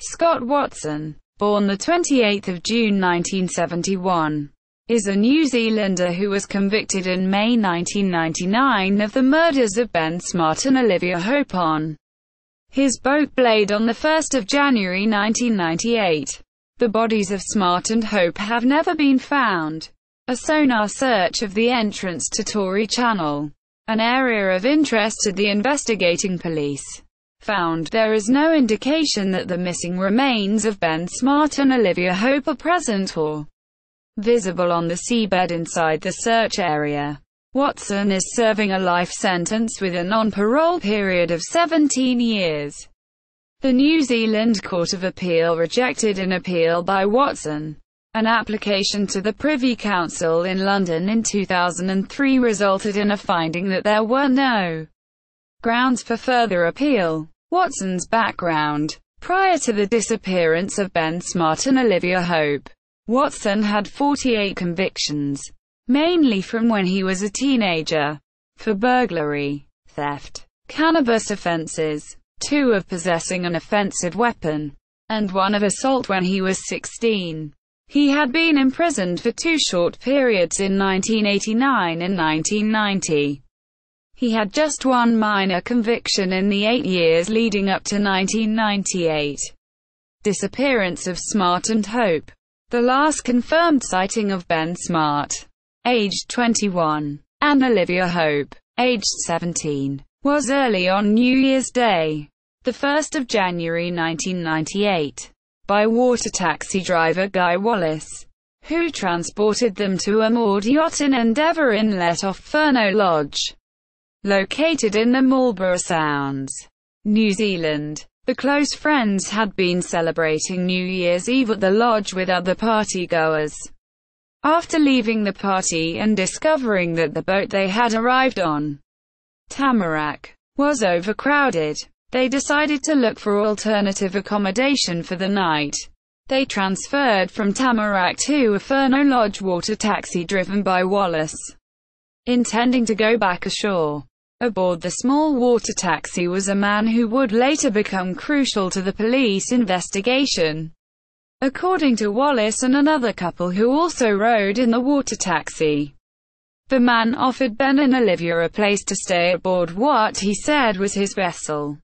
Scott Watson, born the 28th of June 1971, is a New Zealander who was convicted in May 1999 of the murders of Ben Smart and Olivia Hope on his boat Blade on the 1st of January 1998. The bodies of Smart and Hope have never been found. A sonar search of the entrance to Tory Channel, an area of interest to the investigating police, found there is no indication that the missing remains of Ben Smart and Olivia Hope are present or visible on the seabed inside the search area. Watson is serving a life sentence with a non-parole period of 17 years. The New Zealand Court of Appeal rejected an appeal by Watson. An application to the Privy Council in London in 2003 resulted in a finding that there were no grounds for further appeal. Watson's background. Prior to the disappearance of Ben Smart and Olivia Hope, Watson had 48 convictions, mainly from when he was a teenager, for burglary, theft, cannabis offences, 2 of possessing an offensive weapon, and 1 of assault when he was 16. He had been imprisoned for 2 short periods in 1989 and 1990. He had just 1 minor conviction in the 8 years leading up to 1998. Disappearance of Smart and Hope. The last confirmed sighting of Ben Smart, aged 21, and Olivia Hope, aged 17, was early on New Year's Day, the 1st of January 1998, by water taxi driver Guy Wallace, who transported them to a moored yacht in Endeavour Inlet off Furneaux Lodge, located in the Marlborough Sounds, New Zealand. The close friends had been celebrating New Year's Eve at the lodge with other partygoers. After leaving the party and discovering that the boat they had arrived on, Tamarack, was overcrowded, they decided to look for alternative accommodation for the night. They transferred from Tamarack to a Furneaux Lodge water taxi driven by Wallace, intending to go back ashore. Aboard the small water taxi was a man who would later become crucial to the police investigation. According to Wallace and another couple who also rode in the water taxi, the man offered Ben and Olivia a place to stay aboard what he said was his vessel,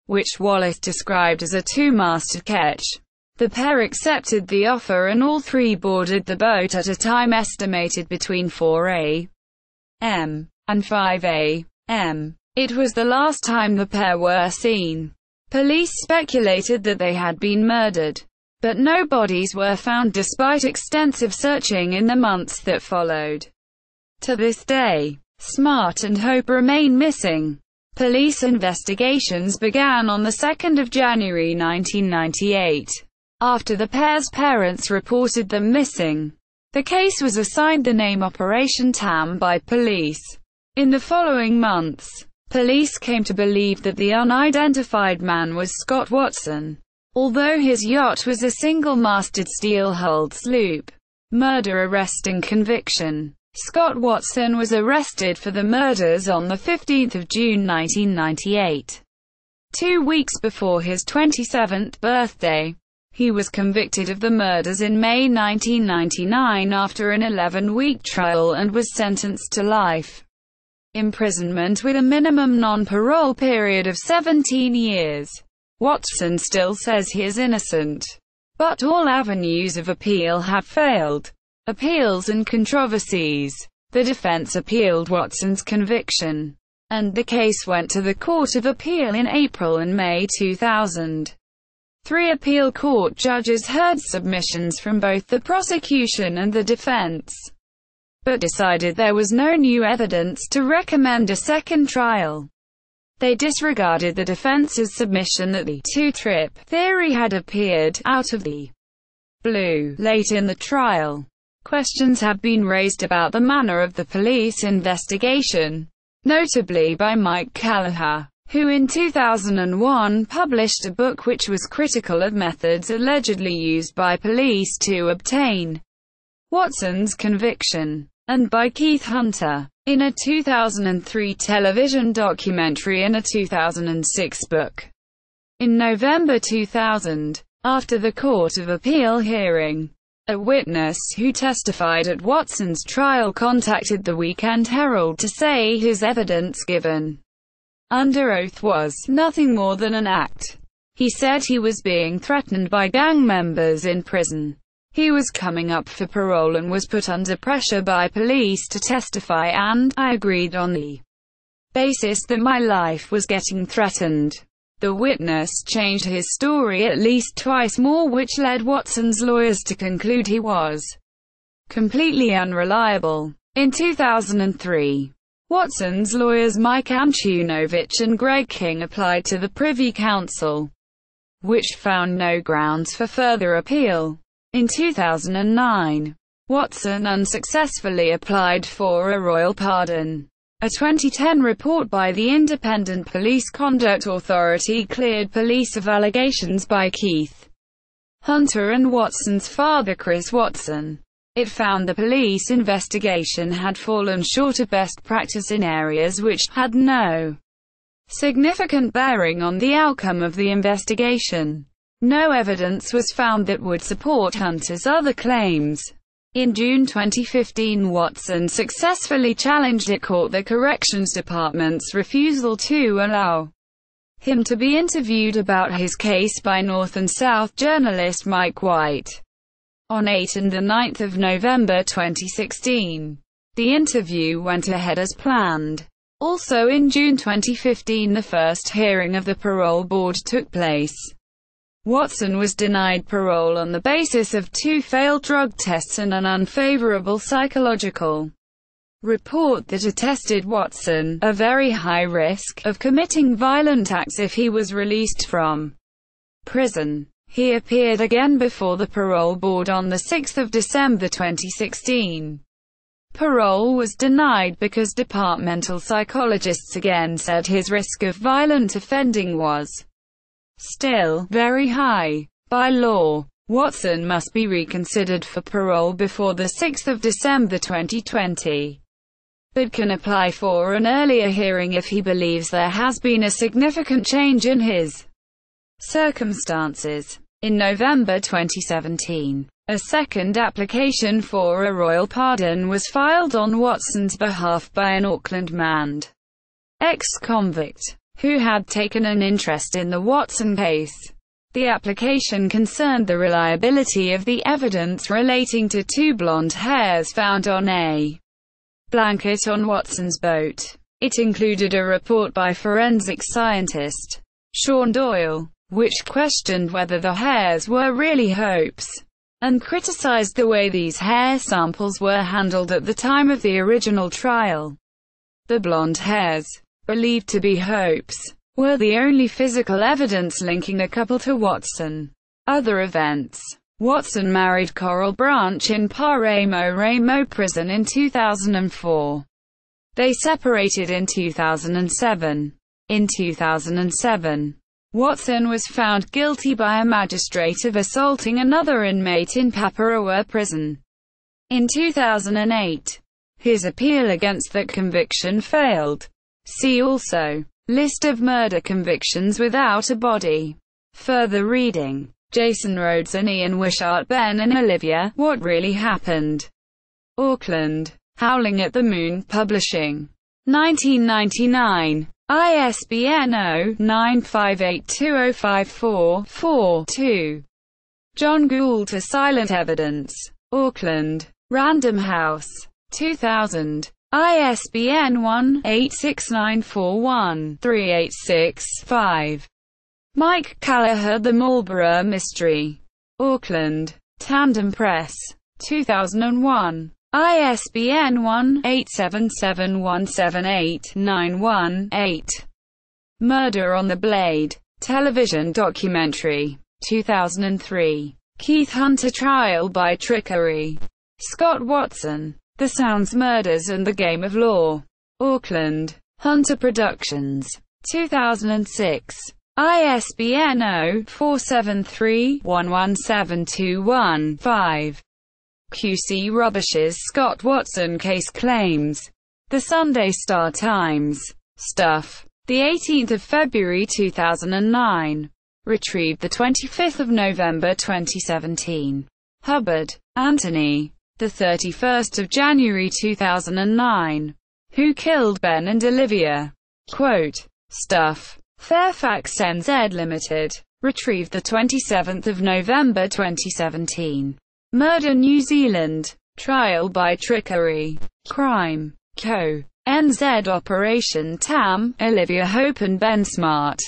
which Wallace described as a 2-masted ketch. The pair accepted the offer and all 3 boarded the boat at a time estimated between 4 a.m. and 5 a.m. It was the last time the pair were seen. Police speculated that they had been murdered, but no bodies were found despite extensive searching in the months that followed. To this day, Smart and Hope remain missing. Police investigations began on the 2nd of January 1998, after the pair's parents reported them missing. The case was assigned the name Operation Tam by police. In the following months, police came to believe that the unidentified man was Scott Watson, although his yacht was a single-masted steel-hulled sloop. Murder, arrest and conviction. Scott Watson was arrested for the murders on the 15th of June 1998, 2 weeks before his 27th birthday. He was convicted of the murders in May 1999 after an 11-week trial and was sentenced to life imprisonment with a minimum non-parole period of 17 years. Watson still says he is innocent, but all avenues of appeal have failed. Appeals and controversies. The defense appealed Watson's conviction, and the case went to the Court of Appeal in April and May 2000. 3 appeal court judges heard submissions from both the prosecution and the defense, but decided there was no new evidence to recommend a second trial. They disregarded the defense's submission that the two-trip theory had appeared out of the blue late in the trial. Questions have been raised about the manner of the police investigation, notably by Mike Callagher, who in 2001 published a book which was critical of methods allegedly used by police to obtain Watson's conviction, and by Keith Hunter, in a 2003 television documentary and a 2006 book. In November 2000, After the Court of Appeal hearing, a witness who testified at Watson's trial contacted the Weekend Herald to say his evidence given under oath was nothing more than an act. He said he was being threatened by gang members in prison. He was coming up for parole and was put under pressure by police to testify, and I agreed on the basis that my life was getting threatened. The witness changed his story at least twice more, which led Watson's lawyers to conclude he was completely unreliable. In 2003, Watson's lawyers Mike Antunovich and Greg King applied to the Privy Council, which found no grounds for further appeal. In 2009, Watson unsuccessfully applied for a royal pardon. A 2010 report by the Independent Police Conduct Authority cleared police of allegations by Keith Hunter and Watson's father Chris Watson. It found the police investigation had fallen short of best practice in areas which had no significant bearing on the outcome of the investigation. No evidence was found that would support Hunter's other claims. In June 2015, Watson successfully challenged at court the Corrections Department's refusal to allow him to be interviewed about his case by North and South journalist Mike White. On 8 and 9 November 2016, the interview went ahead as planned. Also in June 2015, the first hearing of the parole board took place. Watson was denied parole on the basis of 2 failed drug tests and an unfavorable psychological report that attested Watson a very high risk of committing violent acts if he was released from prison. He appeared again before the parole board on 6 December 2016. Parole was denied because departmental psychologists again said his risk of violent offending was still very high. By law, Watson must be reconsidered for parole before 6 December 2020, but can apply for an earlier hearing if he believes there has been a significant change in his circumstances. In November 2017, a second application for a royal pardon was filed on Watson's behalf by an Auckland manned ex-convict who had taken an interest in the Watson case. The application concerned the reliability of the evidence relating to 2 blonde hairs found on a blanket on Watson's boat. It included a report by forensic scientist Sean Doyle, which questioned whether the hairs were really Hope's, and criticized the way these hair samples were handled at the time of the original trial. The blonde hairs, believed to be Hope's, were the only physical evidence linking the couple to Watson. Other events: Watson married Coral Branch in Ramo prison in 2004. They separated in 2007. In 2007, Watson was found guilty by a magistrate of assaulting another inmate in Paparoa prison. In 2008, his appeal against that conviction failed. See also, list of murder convictions without a body. Further reading: Jason Rhodes and Ian Wishart, Ben and Olivia, What Really Happened? Auckland, Howling at the Moon Publishing. 1999. ISBN 0-9582054-4-2. John Gould to Silent Evidence. Auckland, Random House. 2000. ISBN 1-86941-386-5. Mike Callagher, The Marlborough Mystery. Auckland, Tandem Press. 2001. ISBN 1-877178918. Murder on the Blade. Television documentary. 2003. Keith Hunter Trial by Trickery. Scott Watson. The Sounds, Murders and the Game of Law. Auckland, Hunter Productions. 2006. ISBN 0-473-117215. QC Rubbishes Scott Watson Case Claims. The Sunday Star-Times. Stuff. 18 February 2009. Retrieved 25 November 2017. Hubbard, Anthony. 31 January 2009. Who Killed Ben and Olivia? Quote. Stuff. Fairfax NZ Limited. Retrieved 27 November 2017. Murder New Zealand. Trial by Trickery. Crime. Co. NZ Operation TAM, Olivia Hope and Ben Smart.